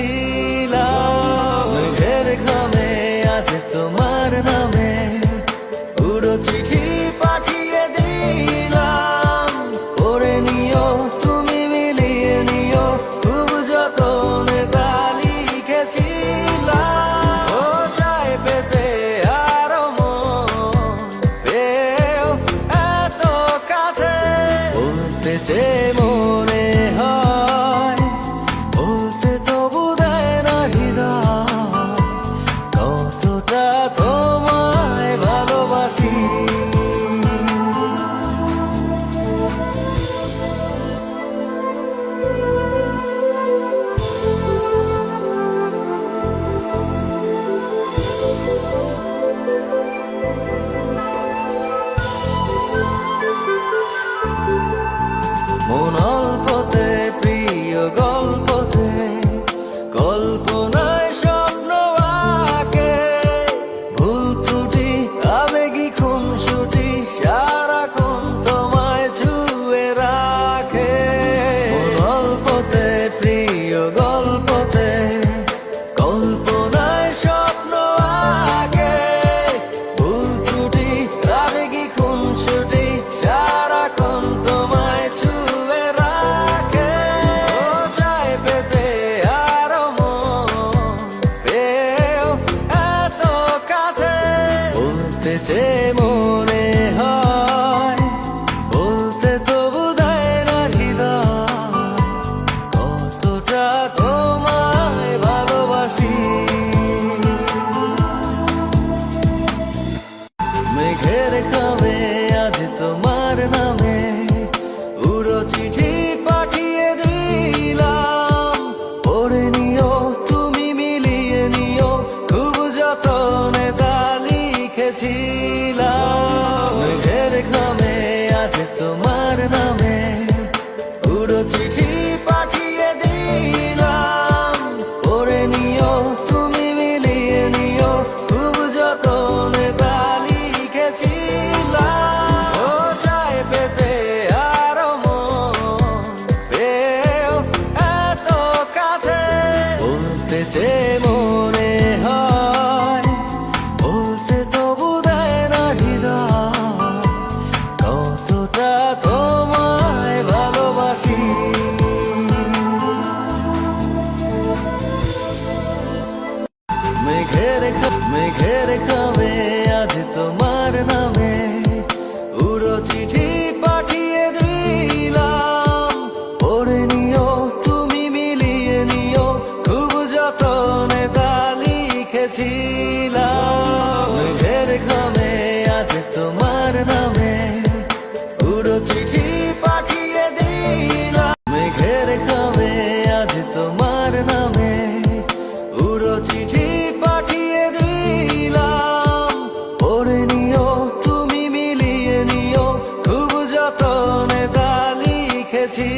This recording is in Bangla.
লিখেছিলাম। মেঘের ঘামে আজ তোমার নামে উড়ো চিঠি পাঠিয়ে দিলাম। পড়ে নিও তুমি মিলিয়ে নিও, খুব যতনে তা লিখেছিলাম। ও চাই পেতে আরো মন পেও এত কাছে, বলতে যে মনে হয় বলতে তবু দেয় না হৃদয়, কতটা তোমায় ভালোবাসি। মন অল্পতে প্রিয় গল্পতে কল্পনায় স্বপ্ন আঁকে, ভুল ত্রুটি আবেগী খুনসুটি সারাক্ষণ তোমায় ছুঁয়ে রাখে। মন অল্পতে প্রিয় গল্পতে কল্পনায় স্বপ্ন আঁকে, ভুল ত্রুটি আবেগী খুনসুটি সারাক্ষণ তোমায় ছুঁয়ে রাখে। ও চাই পেতে আরো মন পেও এত কাছে, বলতে যে মনে হয় বলতে তবু দেয় না হৃদয়, কতটা তোমায় ভালোবাসি। মেঘের ঘামে আজ তোমার নামে উড়ো চিঠি পাঠিয়ে দিলাম। পড়ে নিও তুমি মিলিয়ে নিও, খুব যতনে তা লিখেছিলাম। মেঘের ঘামে আজ তোমার নামে উড়ো চিঠি পাঠিয়ে দিলাম। পড়ে নিও তুমি মিলিয়ে নিও, খুব যতনে তা লিখেছিলাম। ও চাই পেতে আরো মন পেও এত কাছে, বলতে যে মনে হয় বলতে তবু দেয় না হৃদয়, কতটা তোমায় ভালোবাসি। মেঘের ঘামে আজ তোমার নামে উড়ো চিঠি পাঠিয়ে দিলাম। পড়ে নিও তুমি মিলিয়ে নিও, খুব যতনে তা লিখেছিলাম। মেঘের ঘামে আজ তোমার নামে উড়ো চিঠি পাঠিয়ে দিলাম। মেঘের ঘামে আজ তোমার নামে উড়ো চিঠি পাঠিয়ে দিলাম। পড়ে নিও তুমি মিলিয়ে নিও, খুব যতনে তা লিখেছি।